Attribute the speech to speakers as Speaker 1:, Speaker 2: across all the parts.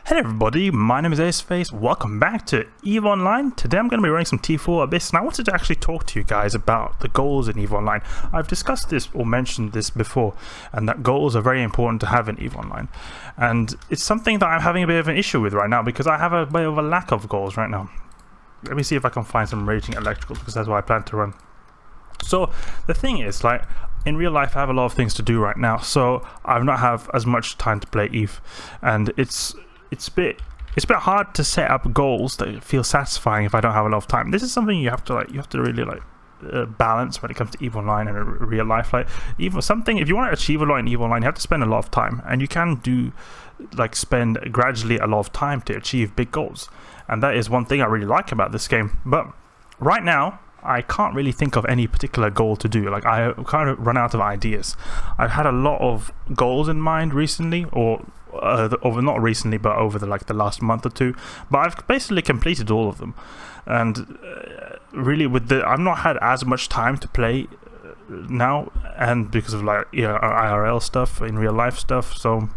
Speaker 1: Hello everybody, my name is Aceface. Welcome back to EVE Online. Today I'm going to be running some T4 Abyss, and I wanted to actually talk to you guys about the goals in EVE Online. I've discussed this or mentioned this before, and that goals are very important to have in EVE Online. And it's something that I'm having a bit of an issue with right now because I have a bit of a lack of goals right now. Let me see if I can find some raging electricals because that's what I plan to run. So the thing is, like, in real life I have a lot of things to do right now, so I've not have as much time to play EVE, and it's a bit hard to set up goals that feel satisfying if I don't have a lot of time. This is something you have to really balance when it comes to EVE Online and real life. Like, even something, if you want to achieve a lot in EVE Online, you have to spend a lot of time, and you can spend gradually a lot of time to achieve big goals, and that is one thing I really like about this game. But right now I can't really think of any particular goal to do. Like, I kind of run out of ideas. I've had a lot of goals in mind recently, or not recently, but over the last month or two. But I've basically completed all of them, and really I've not had as much time to play now, and because of IRL stuff, in real life stuff. So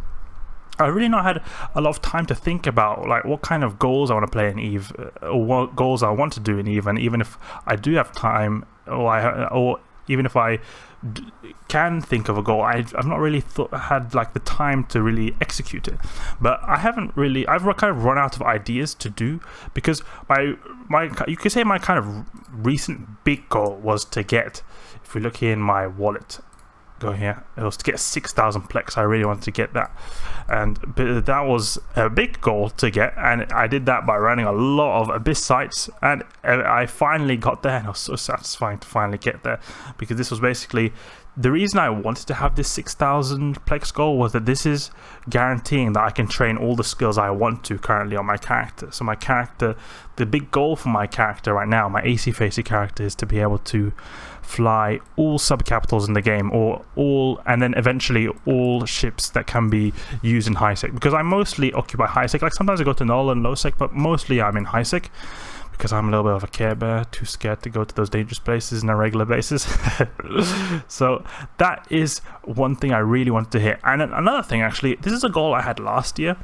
Speaker 1: I've really not had a lot of time to think about what kind of goals I want to play in EVE, or what goals I want to do in EVE. And even if I do have time, or even if I can think of a goal, I've not really had the time to really execute it. But I've kind of run out of ideas to do, because you could say my kind of recent big goal was to get, if we look here in my wallet, go here, it was to get 6,000 plex. I really wanted to get that, and that was a big goal to get, and I did that by running a lot of Abyss sites, and I finally got there, and it was so satisfying to finally get there, because this was basically the reason I wanted to have this 6,000 plex goal, was that this is guaranteeing that I can train all the skills I want to currently on my character. So my character, the big goal for my character right now, my AC facey character, is to be able to fly all sub-capitals in the game, and then eventually all ships that can be used in high sec, because I mostly occupy high sec. Like, sometimes I go to null and low sec, but mostly I'm in high sec, because I'm a little bit of a Care Bear, too scared to go to those dangerous places on a regular basis. So that is one thing I really wanted to hit. And another thing, actually, this is a goal I had last year.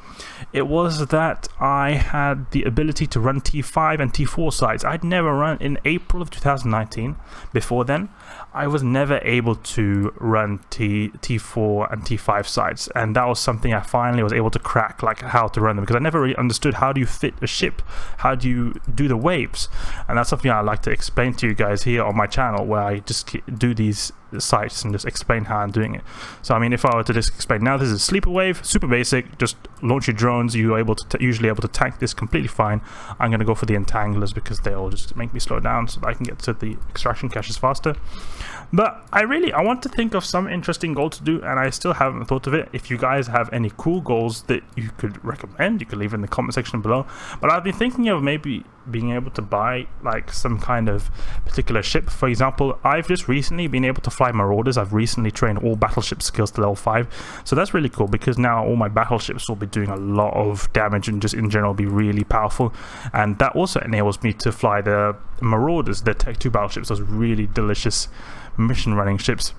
Speaker 1: It was that I had the ability to run T5 and T4 sites. I'd never run in April of 2019. Before then, I was never able to run T4 and T5 sites, and that was something I finally was able to crack, how to run them, because I never really understood how do you fit a ship, how do you do the waves, and that's something I like to explain to you guys here on my channel, where I just do these sites and just explain how I'm doing it. So I mean, if I were to just explain, now this is a sleeper wave, super basic, just launch your drones, you're usually able to tank this completely fine. I'm going to go for the entanglers because they'll just make me slow down so that I can get to the extraction caches faster. But I want to think of some interesting goal to do, and I still haven't thought of it. If you guys have any cool goals that you could recommend, you could leave in the comment section below. But I've been thinking of maybe being able to buy some kind of particular ship. For example, I've just recently been able to fly Marauders. I've recently trained all battleship skills to level 5, so that's really cool, because now all my battleships will be doing a lot of damage and just in general be really powerful. And that also enables me to fly the Marauders, the Tech 2 battleships, those really delicious mission running ships.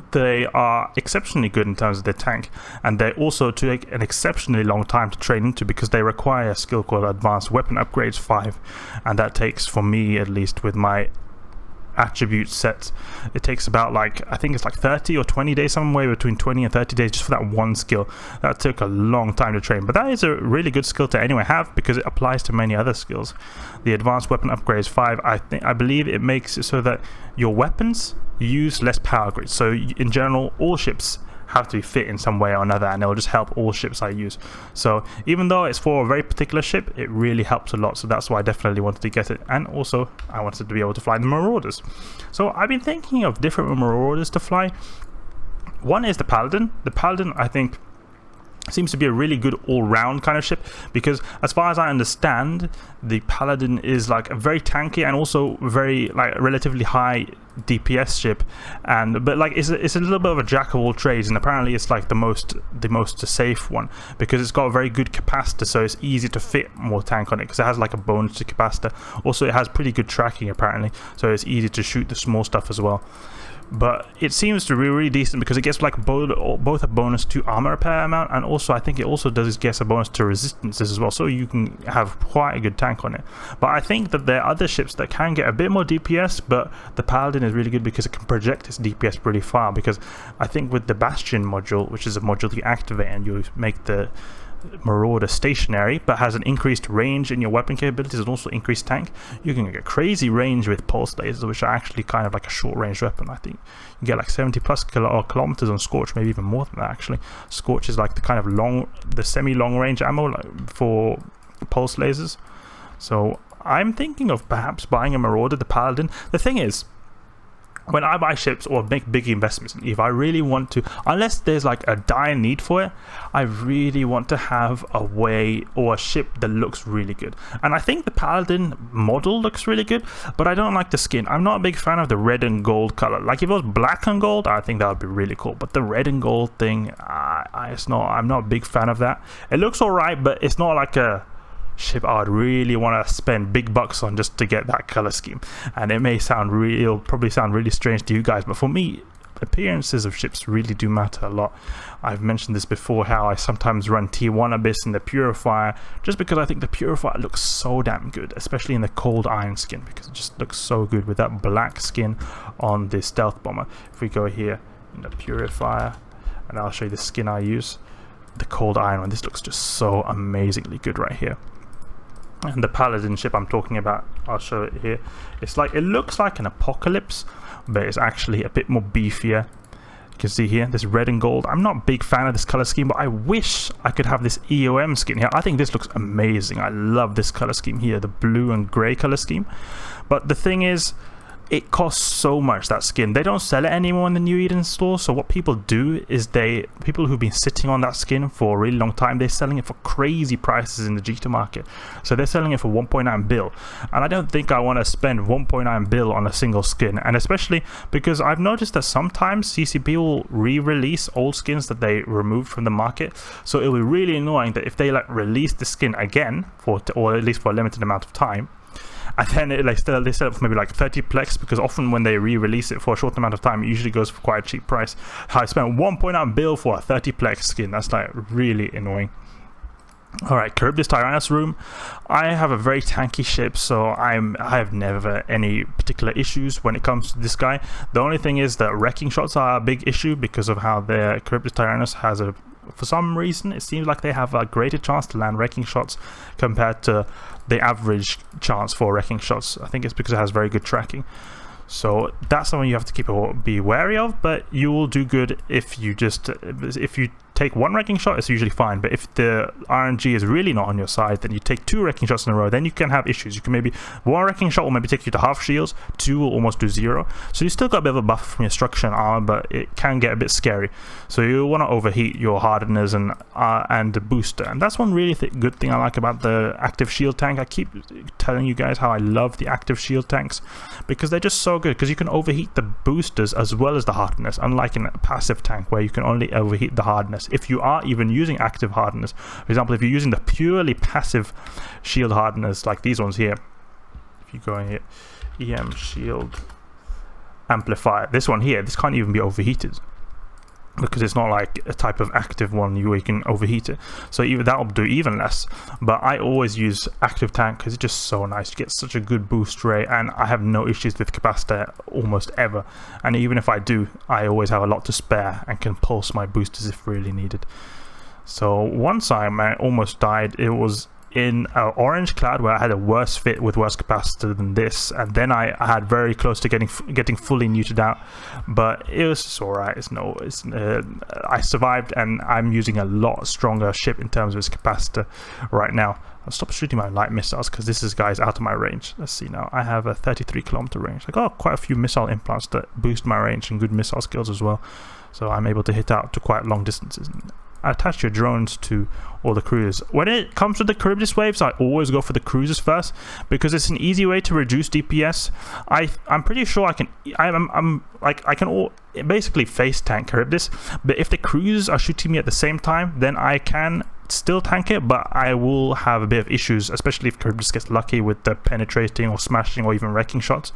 Speaker 1: They are exceptionally good in terms of their tank, and they also take an exceptionally long time to train into, because they require a skill called Advanced Weapon Upgrades 5, and that takes, for me at least, with my attribute set, it takes about I think it's 30 or 20 days, somewhere between 20 and 30 days, just for that one skill. That took a long time to train, but that is a really good skill to anyway have, because it applies to many other skills. The Advanced Weapon Upgrades 5, I believe it makes it so that your weapons use less power grids. So in general, all ships have to be fit in some way or another, and it will just help all ships I use. So even though it's for a very particular ship, it really helps a lot. So that's why I definitely wanted to get it, and also I wanted to be able to fly the Marauders. So I've been thinking of different Marauders to fly. One is the Paladin. The Paladin, I think, seems to be a really good all-round kind of ship, because as far as I understand, the Paladin is a very tanky and also very relatively high DPS ship, but it's a little bit of a jack of all trades, and apparently it's the most safe one, because it's got a very good capacitor, so it's easy to fit more tank on it, because it has a bonus to capacitor. Also, it has pretty good tracking apparently, so it's easy to shoot the small stuff as well. but it seems to be really decent because it gets like both a bonus to armor repair amount, and also I think it also does get a bonus to resistances as well, so you can have quite a good tank on it. But I think that there are other ships that can get a bit more DPS, but the Paladin is really good because it can project its DPS pretty far, because I think with the Bastion module, which is a module you activate and you make the Marauder stationary but has an increased range in your weapon capabilities and also increased tank, you can get crazy range with pulse lasers, which are actually kind of like a short range weapon. I think you get like 70 plus kilometers on Scorch, maybe even more than that actually. Scorch is like the kind of the semi-long range ammo for pulse lasers. So I'm thinking of perhaps buying a Marauder, the Paladin. The thing is, when I buy ships or make big investments, if I really want to, unless there's like a dire need for it, I really want to have a way or a ship that looks really good. And I think the Paladin model looks really good, but I don't like the skin. I'm not a big fan of the red and gold color. Like if it was black and gold, I think that would be really cool. But the red and gold thing, I'm not a big fan of that. It looks alright, but it's not like a ship I would really want to spend big bucks on just to get that color scheme. And it may sound it'll probably sound really strange to you guys, but for me, appearances of ships really do matter a lot. I've mentioned this before, how I sometimes run T1 Abyss in the Purifier just because I think the Purifier looks so damn good, especially in the cold iron skin, because it just looks so good with that black skin on the stealth bomber. If we go here in the Purifier, and I'll show you the skin I use, the cold iron one, this looks just so amazingly good right here. And the Paladin ship I'm talking about, I'll show it here. It looks like an Apocalypse, but it's actually a bit more beefier. You can see here, this red and gold. I'm not a big fan of this color scheme, but I wish I could have this EOM skin here. I think this looks amazing. I love this color scheme here, the blue and gray color scheme. But the thing is, it costs so much, that skin. They don't sell it anymore in the New Eden store, so what people do is people who've been sitting on that skin for a really long time, they're selling it for crazy prices in the Gistum market. So they're selling it for 1.9 bill, and I don't think I want to spend 1.9 bill on a single skin, and especially because I've noticed that sometimes CCP will re-release old skins that they removed from the market, so it'll be really annoying that if they like release the skin again, or at least for a limited amount of time, and then they sell it for maybe like 30 plex, because often when they re-release it for a short amount of time, it usually goes for quite a cheap price. I spent 1.9 bill for a 30 plex skin. That's like really annoying. Alright, Charybdis Tyrannus room. I have a very tanky ship, so I have never any particular issues when it comes to this guy. The only thing is that wrecking shots are a big issue because of how the Charybdis Tyrannus has for some reason, it seems like they have a greater chance to land wrecking shots compared to the average chance for wrecking shots. I think it's because it has very good tracking. So that's something you have to be wary of, but you will do good if you take one wrecking shot. It's usually fine, but if the RNG is really not on your side, then you take 2 wrecking shots in a row, then you can have issues. You can maybe, 1 wrecking shot will maybe take you to half shields, 2 will almost do 0, so you still got a bit of a buffer from your structure and armor, but it can get a bit scary. So you want to overheat your hardeners and the booster, and that's one really good thing I like about the active shield tank. I keep telling you guys how I love the active shield tanks, because they're just so good, because you can overheat the boosters as well as the hardeners, unlike in a passive tank where you can only overheat the hardeners. If you are even using active hardeners, for example, if you're using the purely passive shield hardeners like these ones here, if you go in here, EM shield amplifier, this one here, this can't even be overheated because it's not like a type of active one where you can overheat it, so even that will do even less. But I always use active tank because it's just so nice. You get such a good boost rate, and I have no issues with capacitor almost ever, and even if I do, I always have a lot to spare and can pulse my boosters if really needed. So one time I almost died. It was in Orange Cloud where I had a worse fit with worse capacitor than this, and then I had very close to getting fully neutered out, but it was alright. I survived, and I'm using a lot stronger ship in terms of its capacitor right now. I'll stop shooting my light missiles because this guy's out of my range. Let's see now. I have a 33 kilometer range. I got quite a few missile implants that boost my range and good missile skills as well, so I'm able to hit out to quite long distances. Attach your drones to all the cruisers. When it comes to the Charybdis waves, I always go for the cruisers first because it's an easy way to reduce DPS. I'm pretty sure I can basically face tank Charybdis, but if the cruisers are shooting me at the same time, then I can still tank it, but I will have a bit of issues, especially if Charybdis gets lucky with the penetrating or smashing or even wrecking shots.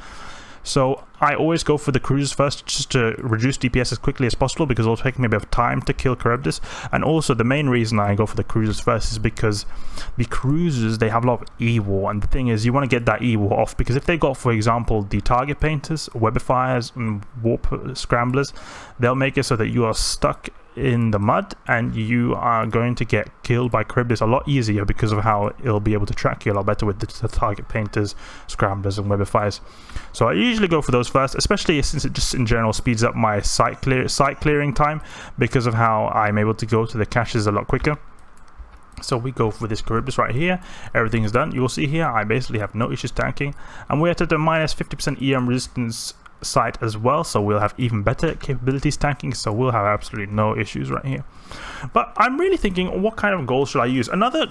Speaker 1: So I always go for the cruisers first, just to reduce DPS as quickly as possible, because it'll take me a bit of time to kill Charybdis. And also the main reason I go for the cruisers first is because the cruisers, they have a lot of E-War, and the thing is, you want to get that E-War off, because if they got, for example, the target painters, webifiers and warp scramblers, they'll make it so that you are stuck in the mud and you are going to get killed by Charybdis a lot easier, because of how it'll be able to track you a lot better with the target painters, scramblers and webifiers. So I usually go for those first, especially since it just in general speeds up my site clearing time, because of how I'm able to go to the caches a lot quicker. So we go for this Charybdis right here. Everything is done. You will see here I basically have no issues tanking, and we're at the minus 50% EM resistance site as well, so we'll have even better capabilities tanking, so we'll have absolutely no issues right here. But I'm really thinking, what kind of goals should I use? Another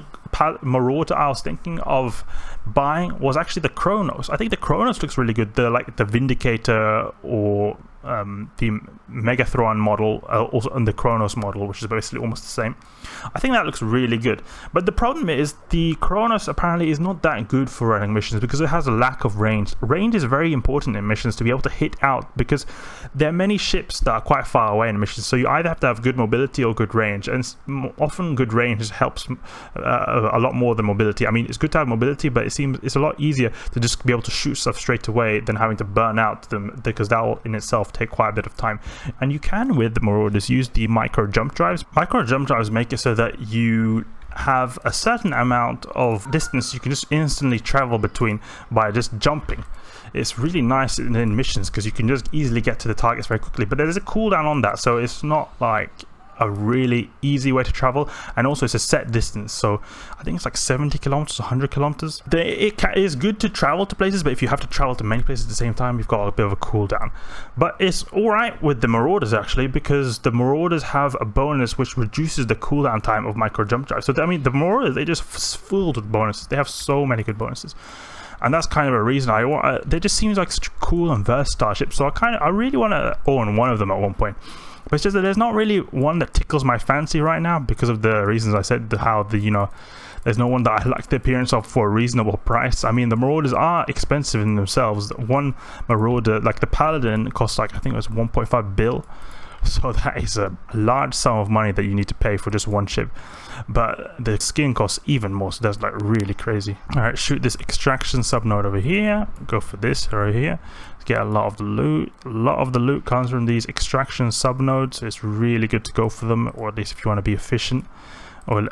Speaker 1: Marauder I was thinking of buying was actually the Kronos. I think the Kronos looks really good, the Vindicator, or the Megathron model, also on the Kronos model, which is basically almost the same. I think that looks really good, but the problem is the Kronos apparently is not that good for running missions, because it has a lack of range. Range is very important in missions, to be able to hit out, because there are many ships that are quite far away in missions, so you either have to have good mobility or good range, and often good range helps a lot more than mobility. I mean, it's good to have mobility, but it seems it's a lot easier to just be able to shoot stuff straight away than having to burn out them, because that will in itself take quite a bit of time. And you can, with the Marauders, use the micro jump drives. Micro jump drives make it so that you have a certain amount of distance you can just instantly travel between by just jumping. It's really nice in missions, because you can just easily get to the targets very quickly, but there's a cooldown on that, so it's not like a really easy way to travel. And also it's a set distance, so I think it's like 70 kilometers, 100 kilometers. It is good to travel to places, but if you have to travel to many places at the same time, you've got a bit of a cooldown. But it's alright with the Marauders actually, because the Marauders have a bonus which reduces the cooldown time of micro jump drive. So I mean, the Marauders, they just filled with bonuses. They have so many good bonuses, and that's kind of a reason I want. They just seems like such cool and versatile ships, so I really want to own one of them at one point. But it's just that there's not really one that tickles my fancy right now, because of the reasons I said, how there's no one that I like the appearance of for a reasonable price. I mean, the Marauders are expensive in themselves. One Marauder, like the Paladin, costs like, I think it was 1.5 bill. So that is a large sum of money that you need to pay for just one ship. But the skin costs even more, so that's like really crazy. Alright, shoot this extraction subnode over here. Go for this right here. Get a lot of the loot. A lot of the loot comes from these extraction subnodes. It's really good to go for them, or at least if you want to be efficient, or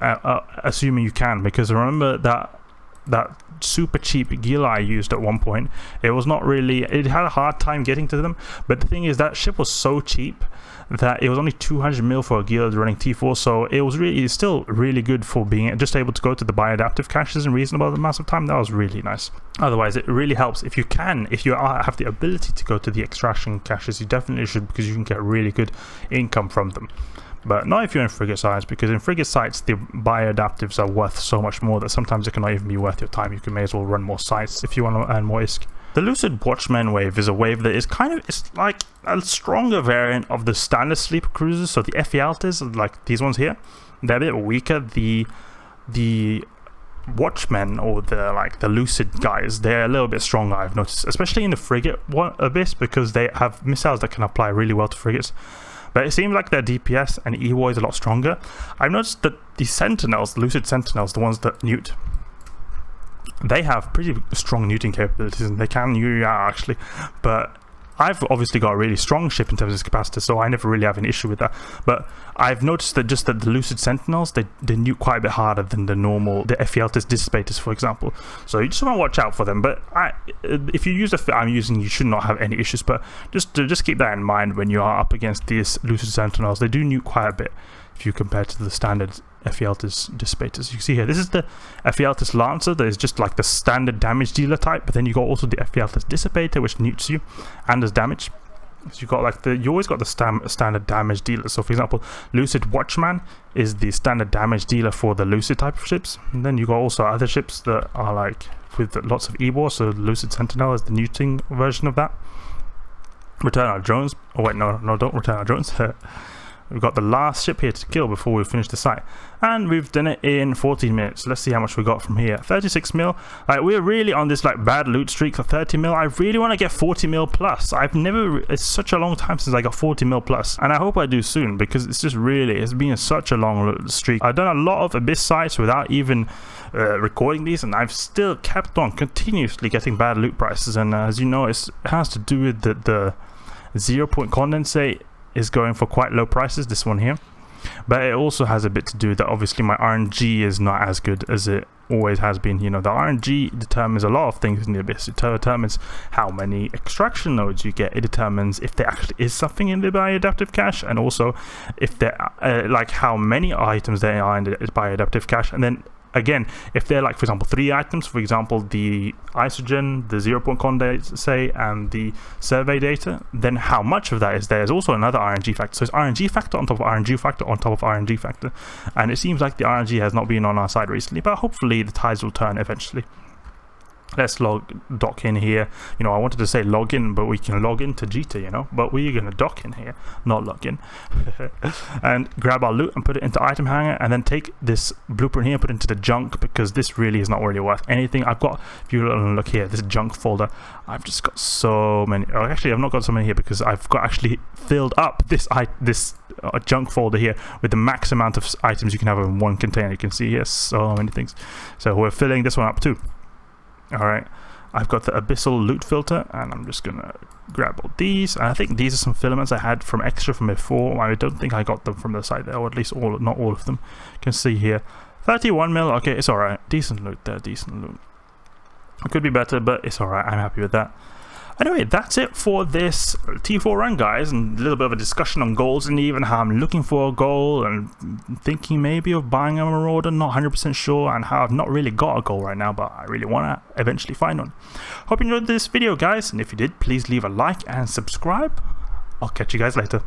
Speaker 1: assuming you can, because remember that super cheap Gila I used at one point, it was not really, it had a hard time getting to them, but the thing is that ship was so cheap that it was only 200 mil for a Gila running T4, so it's still really good for being just able to go to the bioadaptive caches in reasonable amounts of time. That was really nice. Otherwise, it really helps if you have the ability to go to the extraction caches, you definitely should, because you can get really good income from them. But not if you're in frigate sites, because in frigate sites the bioadaptives are worth so much more that sometimes it cannot even be worth your time. You may as well run more sites if you want to earn more ISK. The Lucid Watchman wave is a wave that is it's like a stronger variant of the standard sleeper cruisers. So the Ephialtes, like these ones here, they're a bit weaker. The Watchmen, or the Lucid guys, they're a little bit stronger, I've noticed, especially in the frigate abyss, because they have missiles that can apply really well to frigates. But it seems like their DPS and EWO is a lot stronger. I've noticed that the Sentinels, the Lucid Sentinels, the ones that newt, they have pretty strong neuting capabilities, and they can UU out actually. But I've obviously got a really strong ship in terms of Capacitor, so I never really have an issue with that. But I've noticed that the Lucid Sentinels, they nuke quite a bit harder than the Ephialtes Dissipators, for example. So you just want to watch out for them. But if you use the fit I'm using, you should not have any issues. But just keep that in mind when you are up against these Lucid Sentinels. They do nuke quite a bit if you compare to the standard Ephialtes Dissipators. You can see here, this is the Ephialtes Lancer that is just like the standard damage dealer type, but then you got also the Ephialtes Dissipator, which nukes you and does damage. So you got you always got the standard damage dealer. So for example, Lucid Watchman is the standard damage dealer for the Lucid type of ships, and then you got also other ships that are like with lots of EWO. So Lucid Sentinel is the neuting version of that. Return our drones. Oh wait, no, don't return our drones. We've got the last ship here to kill before we finish the site, and we've done it in 14 minutes. Let's see how much we got from here. 36 mil. We're really on this like bad loot streak for 30 mil. I really want to get 40 mil plus. It's such a long time since I got 40 mil plus, and I hope I do soon, because it's been such a long streak. I've done a lot of Abyss sites without even recording these, and I've still kept on continuously getting bad loot prices. And as you know, it has to do with the 0-point condensate is going for quite low prices, this one here, but it also has a bit to do that obviously my RNG is not as good as it always has been. You know, the RNG determines a lot of things in the Abyss. It determines how many extraction nodes you get. It determines if there actually is something in the bioadaptive cache, and also if there like how many items there are in the bioadaptive cache. And then again, if they're like, for example, 3 items, for example, the isogen, the 0-point condensate, and the survey data, then how much of that is there is also another RNG factor. So it's RNG factor on top of RNG factor on top of RNG factor. And it seems like the RNG has not been on our side recently, but hopefully the tides will turn eventually. Let's dock in here. You know, I wanted to say log in, but we can log into Jita, you know, but we're going to dock in here, not log in. And grab our loot and put it into item hanger, and then take this blueprint here, put it into the junk, because this really is not really worth anything. I've got, if you look here, this junk folder, I've just got so many. Oh, actually, I've not got so many here because I've got actually filled up this junk folder here with the max amount of items you can have in one container. You can see here so many things. So we're filling this one up too. Alright, I've got the abyssal loot filter, and I'm just gonna grab all these. And I think these are some filaments I had from extra from before. I don't think I got them from the site there, or at least not all of them. You can see here 31 mil. Okay, it's alright. Decent loot there, decent loot. It could be better, but it's alright. I'm happy with that. Anyway, that's it for this T4 run, guys, and a little bit of a discussion on goals, and even how I'm looking for a goal and thinking maybe of buying a Marauder, not 100% sure, and how I've not really got a goal right now, but I really want to eventually find one. Hope you enjoyed this video, guys, and if you did, please leave a like and subscribe. I'll catch you guys later.